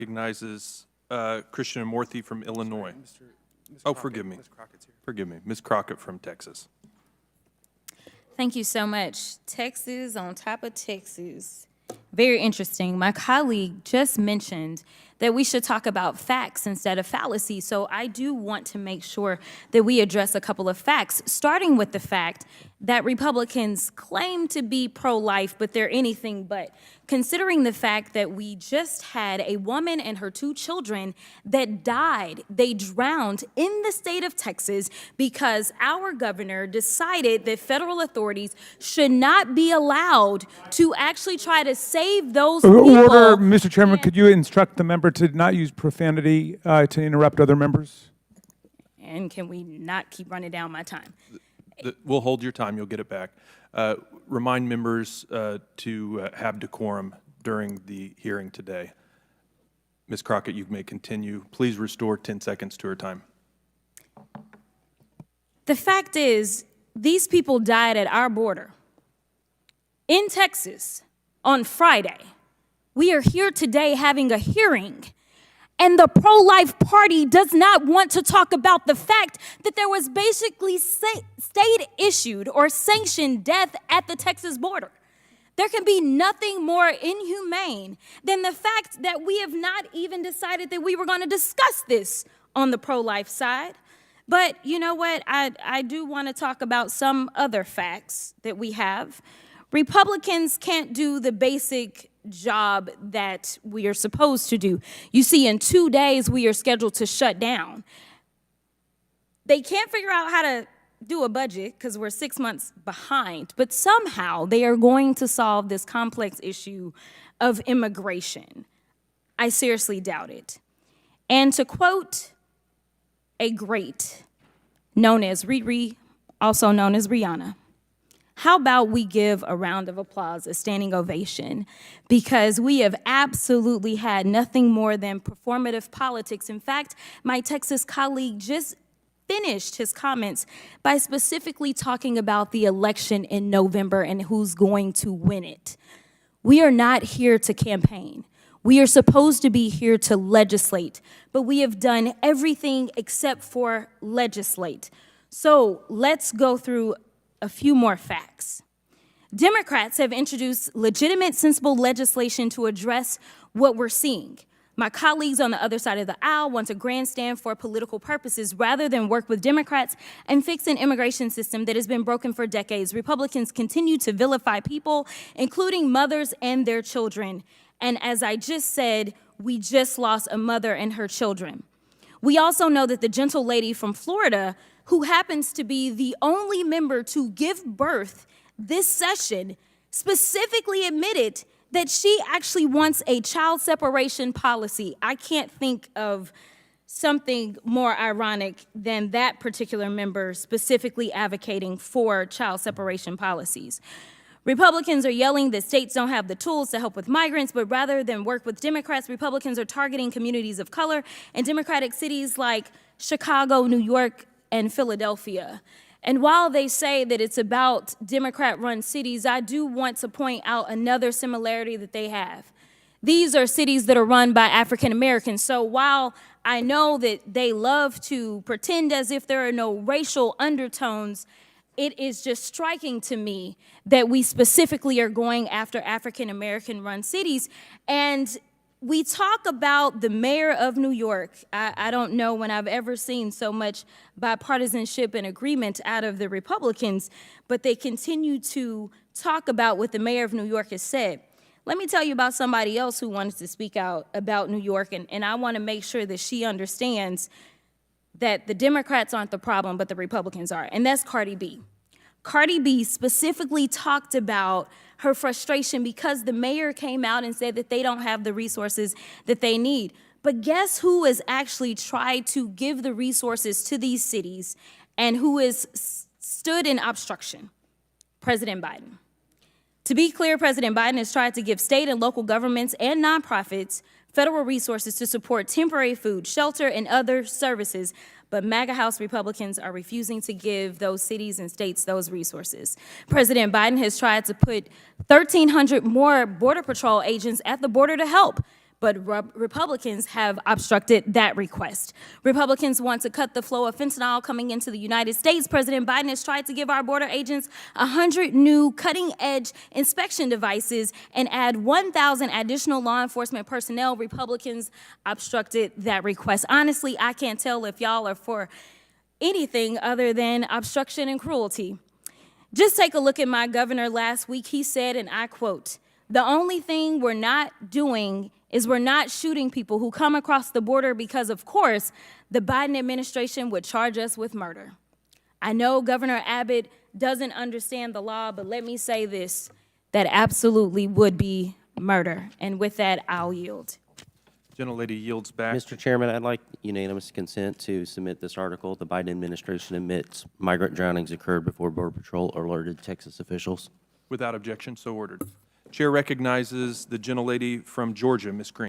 Recognizes Christian Amorthi from Illinois. Oh, forgive me. Forgive me. Ms. Crockett from Texas. Thank you so much. Texas on top of Texas. Very interesting. My colleague just mentioned that we should talk about facts instead of fallacy. So I do want to make sure that we address a couple of facts, starting with the fact that Republicans claim to be pro-life, but they're anything but. Considering the fact that we just had a woman and her 2 children that died, they drowned in the state of Texas because our governor decided that federal authorities should not be allowed to actually try to save those people. Order, Mr. Chairman, could you instruct the member to not use profanity to interrupt other members? And can we not keep running down my time? We'll hold your time. You'll get it back. Remind members to have decorum during the hearing today. Ms. Crockett, you may continue. Please restore 10 seconds to her time. The fact is, these people died at our border in Texas on Friday. We are here today having a hearing, and the pro-life party does not want to talk about the fact that there was basically state-issued or sanctioned death at the Texas border. There can be nothing more inhumane than the fact that we have not even decided that we were going to discuss this on the pro-life side. But you know what? I do want to talk about some other facts that we have. Republicans can't do the basic job that we are supposed to do. You see, in 2 days, we are scheduled to shut down. They can't figure out how to do a budget because we're 6 months behind, but somehow they are going to solve this complex issue of immigration. I seriously doubt it. And to quote a great known as Riri, also known as Rihanna, how about we give a round of applause, a standing ovation, because we have absolutely had nothing more than performative politics. In fact, my Texas colleague just finished his comments by specifically talking about the election in November and who's going to win it. We are not here to campaign. We are supposed to be here to legislate, but we have done everything except for legislate. So let's go through a few more facts. Democrats have introduced legitimate, sensible legislation to address what we're seeing. My colleagues on the other side of the aisle want to grandstand for political purposes rather than work with Democrats and fix an immigration system that has been broken for decades. Republicans continue to vilify people, including mothers and their children. And as I just said, we just lost a mother and her children. We also know that the gentle lady from Florida, who happens to be the only member to give birth this session, specifically admitted that she actually wants a child separation policy. I can't think of something more ironic than that particular member specifically advocating for child separation policies. Republicans are yelling that states don't have the tools to help with migrants, but rather than work with Democrats, Republicans are targeting communities of color in Democratic cities like Chicago, New York, and Philadelphia. And while they say that it's about Democrat-run cities, I do want to point out another similarity that they have. These are cities that are run by African Americans. So while I know that they love to pretend as if there are no racial undertones, it is just striking to me that we specifically are going after African American run cities. And we talk about the mayor of New York. I don't know when I've ever seen so much bipartisanship and agreement out of the Republicans, but they continue to talk about what the mayor of New York has said. Let me tell you about somebody else who wanted to speak out about New York, and I want to make sure that she understands that the Democrats aren't the problem, but the Republicans are, and that's Cardi B. Cardi B specifically talked about her frustration because the mayor came out and said that they don't have the resources that they need. But guess who has actually tried to give the resources to these cities and who has stood in obstruction? President Biden. To be clear, President Biden has tried to give state and local governments and nonprofits federal resources to support temporary food, shelter, and other services, but MAGA House Republicans are refusing to give those cities and states those resources. President Biden has tried to put 1,300 more Border Patrol agents at the border to help, but Republicans have obstructed that request. Republicans want to cut the flow of fentanyl coming into the United States. President Biden has tried to give our border agents 100 new cutting-edge inspection devices and add 1,000 additional law enforcement personnel. Republicans obstructed that request. Honestly, I can't tell if y'all are for anything other than obstruction and cruelty. Just take a look at my governor last week. He said, and I quote, "The only thing we're not doing is we're not shooting people who come across the border because, of course, the Biden administration would charge us with murder." I know Governor Abbott doesn't understand the law, but let me say this, that absolutely would be murder. And with that, I'll yield. Gentlelady yields back. Mr. Chairman, I'd like unanimous consent to submit this article. The Biden administration admits migrant drownings occurred before Border Patrol alerted Texas officials. Without objection, so ordered. Chair recognizes the gentlelady from Georgia, Ms. Green.